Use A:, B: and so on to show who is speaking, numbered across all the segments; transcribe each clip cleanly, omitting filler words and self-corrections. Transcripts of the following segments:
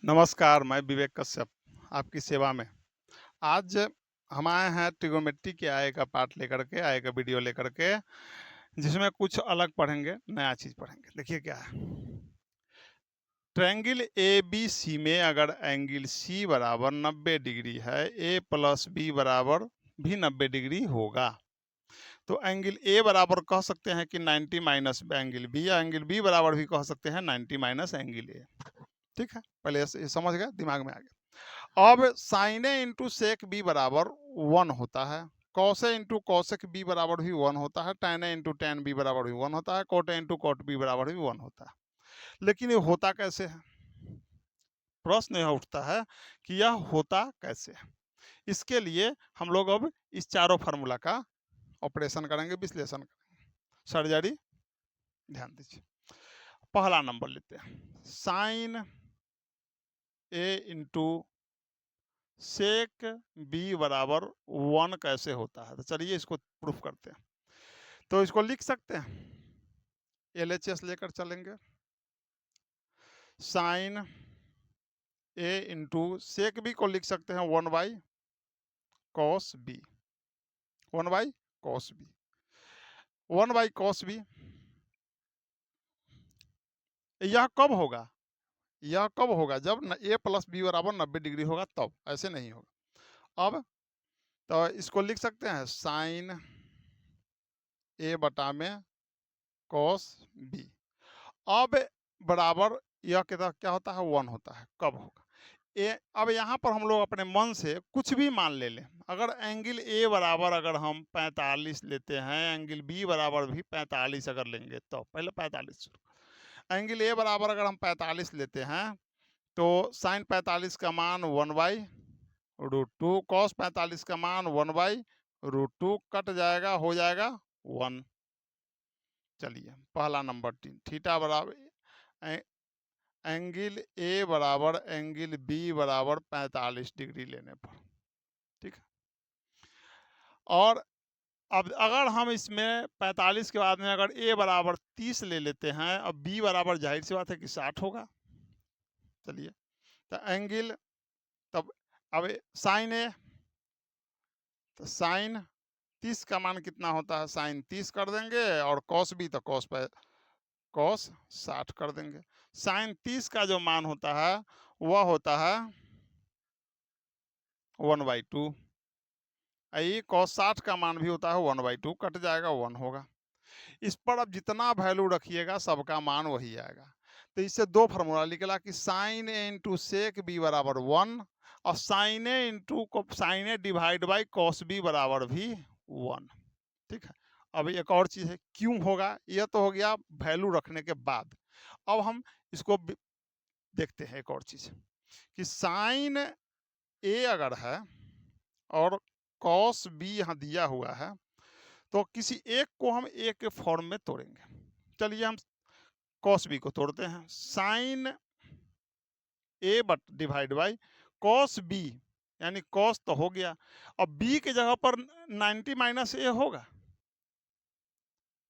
A: नमस्कार, मैं विवेक कश्यप आपकी सेवा में। आज हम आए हैं ट्रिग्नोमेट्री के आय का पार्ट लेकर के, आय का वीडियो लेकर के, जिसमें कुछ अलग पढ़ेंगे, नया चीज़ पढ़ेंगे। देखिए क्या है, ट्रायंगल ए बी सी में अगर एंगल सी बराबर 90 डिग्री है, ए प्लस बी बराबर भी 90 डिग्री होगा। तो एंगल ए बराबर कह सकते हैं कि 90 माइनस एंगल बी, या एंगल बी बराबर भी कह सकते हैं 90 माइनस एंगल ए। ठीक है, पहले ये समझ गया, दिमाग में आ गया। अब sine A into sec B बराबर 1 होता है, cos A into cosec B बराबर भी 1 होता है, tan A into tan B बराबर भी 1 होता है, cot A into cot B बराबर भी 1 होता है। लेकिन ये होता कैसे है? प्रश्न यह उठता है कि यह होता कैसे है। इसके लिए हम लोग अब इस चारों फार्मूला का ऑपरेशन करेंगे, विश्लेषण करेंगे। सर्जरी ध्यान दीजिए। पहला नंबर लेते हैं, sine A into sec B बराबर 1 कैसे होता है। तो चलिए इसको प्रूफ करते हैं। तो इसको लिख सकते हैं, LHS लेकर चलेंगे। Sine A into sec B को लिख सकते हैं 1 by cos B, 1 by cos B, 1 by cos B. यह कब होगा? यह कब होगा? जब ए प्लस बी बराबर 90 डिग्री होगा, तब। ऐसे नहीं होगा। अब तो इसको लिख सकते हैं साइन ए बटा में कॉस बी। अब बराबर यह क्या होता है? 1 होता है। कब होगा? अब यहाँ पर हम लोग अपने मन से कुछ भी मान ले लें। अगर एंगल ए बराबर अगर हम 45 लेते हैं, एंगल बी बराबर भी 45 अगर लेंगे, तो पहले 45 शुरू। एंगल ए बराबर अगर हम 45 लेते हैं, तो साइन 45 का मान 1 बाई रूट टू, कॉस 45 का मान 1 बाई रूट टू, कट जाएगा, हो जाएगा 1। चलिए पहला नंबर, थीटा बराबर एंगल ए बराबर एंगल बी बराबर 45 डिग्री लेने पर। ठीक है। और अब अगर हम इसमें 45 के बाद में अगर ए बराबर 30 ले लेते हैं, अब बी बराबर जाहिर सी बात है कि 60 होगा। चलिए, तो एंगल, तब अब साइन ए, तो साइन 30 का मान कितना होता है? साइन 30 कर देंगे, और कॉस बी तो कॉस पे कॉस 60 कर देंगे। साइन 30 का जो मान होता है वह होता है 1 बाई टू। आई कॉस 60 का मान भी होता है 1 बाई टू, कट जाएगा, 1 होगा। इस पर अब जितना वैल्यू रखिएगा सबका मान वही आएगा। तो इससे दो फार्मूला निकला कि sine A into sec B बराबर 1, और sine A into sine A divide by cos B बराबर भी 1। ठीक है। अब एक और चीज़ है, क्यों होगा? यह तो हो गया वैल्यू रखने के बाद। अब हम इसको देखते हैं एक और चीज़, कि साइन ए अगर है और कॉस बी यहाँ दिया हुआ है, तो किसी एक को हम ए के फॉर्म में तोड़ेंगे। चलिए हम कॉस बी को तोड़ते हैं। Sine A but divide by cos B, यानी कॉस तो हो गया, अब बी के जगह पर 90 माइनस ए होगा,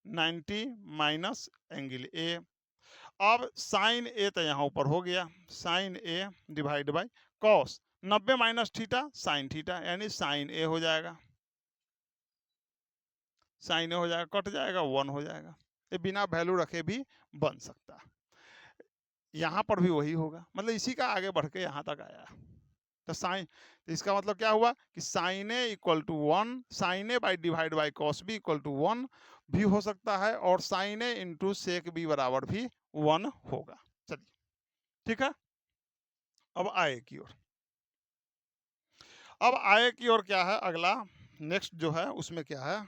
A: 90 माइनस एंगल ए। अब साइन ए तो यहाँ ऊपर हो गया, sine A divide by cos 90 minus theta sine theta, यानी साइन ए हो जाएगा, साइन ए हो जाएगा, कट जाएगा, 1 हो जाएगा। ये बिना वैल्यू रखे भी बन सकता है। यहाँ पर भी वही होगा, मतलब इसी का आगे बढ़ के यहाँ तक आया। तो साइन, तो इसका मतलब क्या हुआ कि sine A equal to 1, sine A by divide by cos B equal to 1 भी हो सकता है, और sine A into sec B बराबर भी 1 होगा। चलिए ठीक है। अब आए की ओर, अब आए की ओर क्या है अगला, नेक्स्ट जो है उसमें क्या है,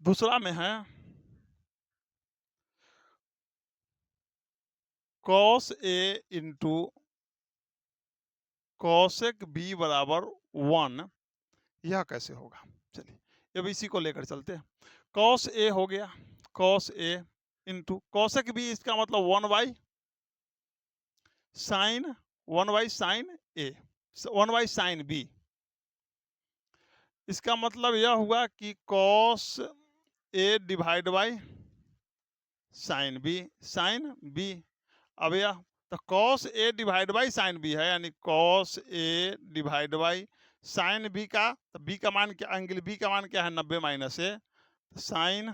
A: दूसरा में है cos A into cosec B बराबर 1, यह कैसे होगा। चलिए अब इसी को लेकर चलते हैं। कॉस ए हो गया, cos A into cosec B, इसका मतलब 1 by sine, 1 by sine A, 1 by sine B. इसका मतलब यह हुआ कि cos A divide by sine B, sine B. अब यह तो cos A divide by sine B है, यानी cos A divide by sine B का, तो बी का मान क्या, एंगल बी का मान क्या है 90 माइनस ए, साइन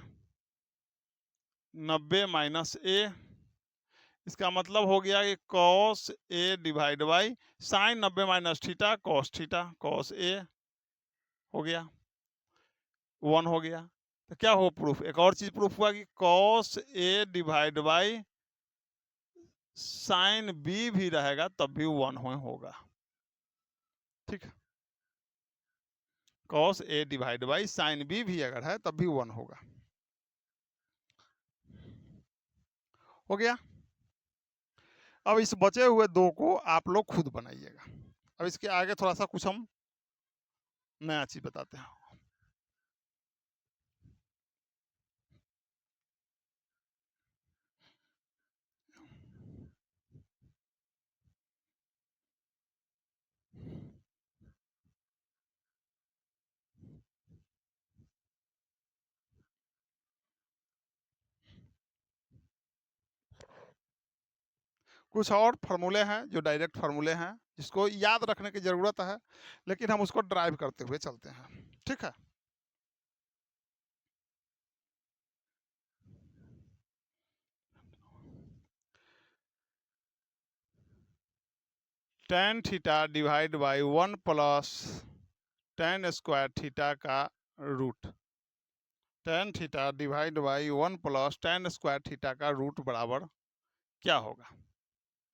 A: 90 माइनस ए, इसका मतलब हो गया कि cos A divide by sign 90 minus theta cos theta, cos A हो गया 1 हो गया। तो क्या हो प्रूफ, एक और चीज प्रूफ हुआ कि cos A divide by sine B भी रहेगा तब भी 1 होगा। ठीक है, cos A divide by sine B भी अगर है तब भी 1 होगा। हो गया। अब इस बचे हुए दो को आप लोग खुद बनाइएगा। अब इसके आगे थोड़ा सा कुछ हम नया चीज बताते हैं। कुछ और फार्मूले हैं जो डायरेक्ट फार्मूले हैं, जिसको याद रखने की जरूरत है, लेकिन हम उसको ड्राइव करते हुए चलते हैं। ठीक है, tan theta divide by 1 plus tan square theta का root, tan theta divide by 1 plus tan square theta का रूट बराबर क्या होगा।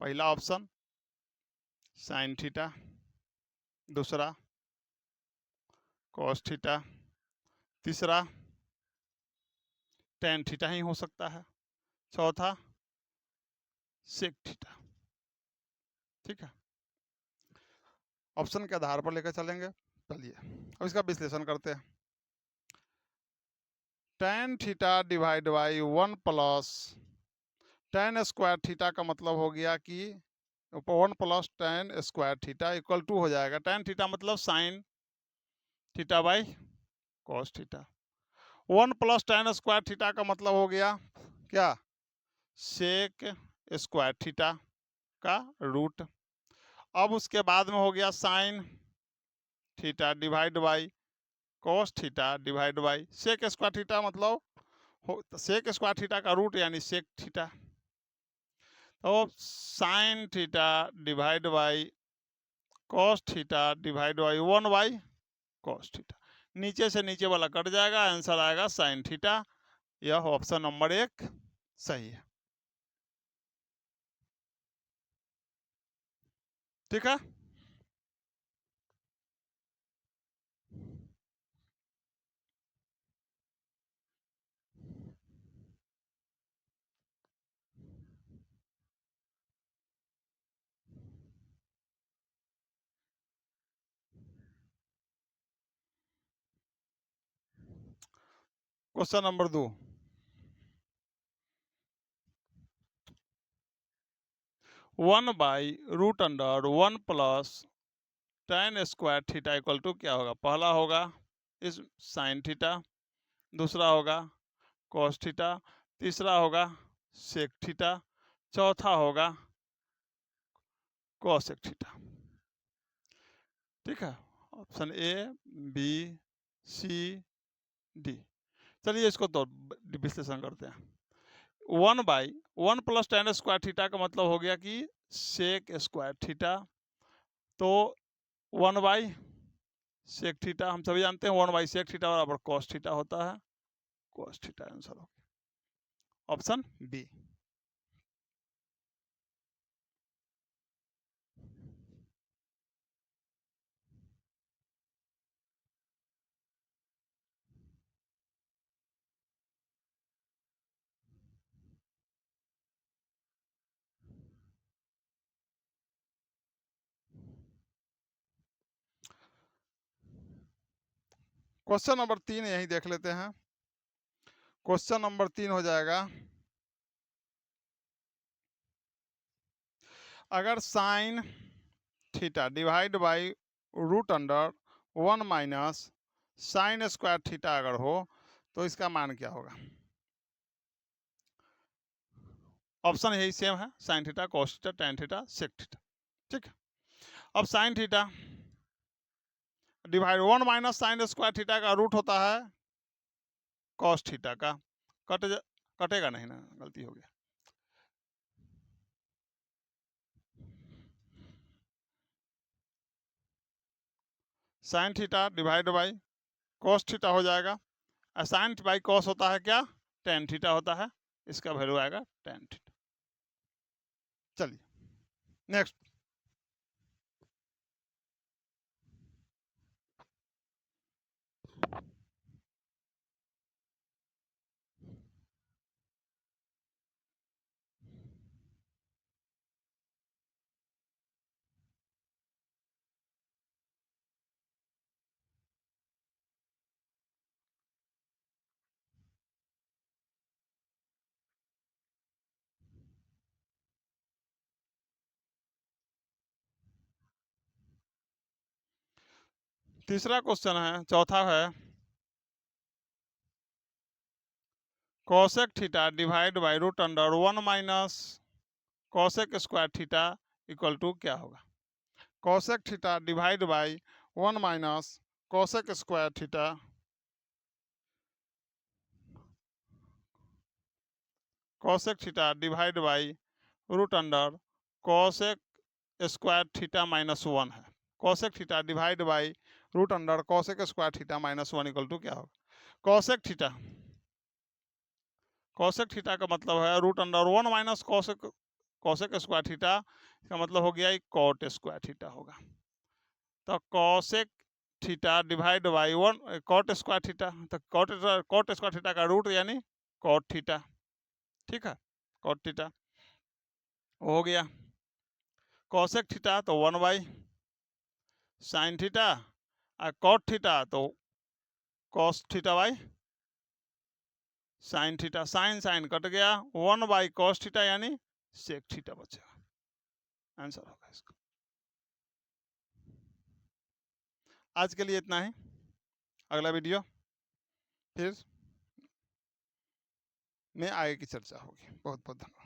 A: पहला ऑप्शन साइन थीटा, दूसरा cos थीटा, तीसरा tan थीटा ही हो सकता है, चौथा sec थीटा। ठीक है, ऑप्शन के आधार पर लेकर चलेंगे। चलिए अब इसका विश्लेषण करते हैं। tan theta divide by 1 plus tan square theta का मतलब हो गया कि 1 plus tan square theta equal to हो जाएगा, tan थीटा मतलब sine theta by cos theta, 1 plus tan square theta का मतलब हो गया क्या, सेक स्क्वायर थीटा का रूट। अब उसके बाद में हो गया sine theta divide by cos theta divide by sec square theta, मतलब सेक स्क्वायर थीटा का रूट यानी सेक थीटा। तो sine theta divide by cos theta divide by 1 by cos theta, नीचे से नीचे वाला कट जाएगा, आंसर आएगा साइन थीटा। यह ऑप्शन नंबर 1 सही है। ठीक है, question number 2, 1 by root under 1 plus tan square theta equal to क्या होगा। पहला होगा इस साइन थीटा, दूसरा होगा cos थीटा, तीसरा होगा सेक थीटा, चौथा होगा cosec थीटा। ठीक है, option A B C D. चलिए इसको तो विश्लेषण करते हैं। 1 बाई 1 प्लस tan स्क्वायर थीटा का मतलब हो गया कि सेक स्क्वायर थीटा, तो 1 बाई सेक थीटा हम सभी जानते हैं, 1 बाई सेक थीटा बराबर cos थीटा होता है, cos थीटा आंसर हो गया ऑप्शन बी। क्वेश्चन नंबर 3 यही देख लेते हैं। क्वेश्चन नंबर 3 हो जाएगा, अगर sine theta divide by root under 1 minus sine square theta अगर हो तो इसका मान क्या होगा। ऑप्शन यही सेम है, sine theta, cos theta, tan theta, sec theta. ठीक है, अब sine theta divide 1 minus sine square theta का रूट होता है कॉस थीटा का। कटेगा नहीं ना, गलती हो गया। Sine theta divide by cos theta हो जाएगा। साइन बाई कॉस होता है क्या, टेन थीटा होता है, इसका वैल्यू आएगा टेन थीटा। चलिए नेक्स्ट, तीसरा क्वेश्चन है, चौथा है, cosec theta divide by root under 1 minus cosec square theta equal to क्या होगा। Cosec theta divide by 1 minus cosec square theta, cosec theta divide by root under cosec square theta minus 1 है। Cosec theta divide by root under cosec square theta minus 1 equal to क्या होगा। Cosec theta, cosec theta का मतलब है root under 1 minus cosec, cosec square theta का मतलब हो गया कॉट स्क्वायर थीटा होगा। तो cosec theta divide by 1 cot square theta, तो कॉट स्क्वायर थीटा का रूट यानी कॉट थीटा। ठीक है, कॉट थीटा हो गया। कॉसेक थीटा तो 1 बाई साइन थीटा, और कॉट थीटा तो cos theta by sine theta. Sine sine cut गया, 1 बाई कॉस थीटा यानी सेक थीटा बचेगा। आंसर होगा इसका। आज के लिए इतना ही, अगला वीडियो फिर में आगे की चर्चा होगी। बहुत बहुत धन्यवाद।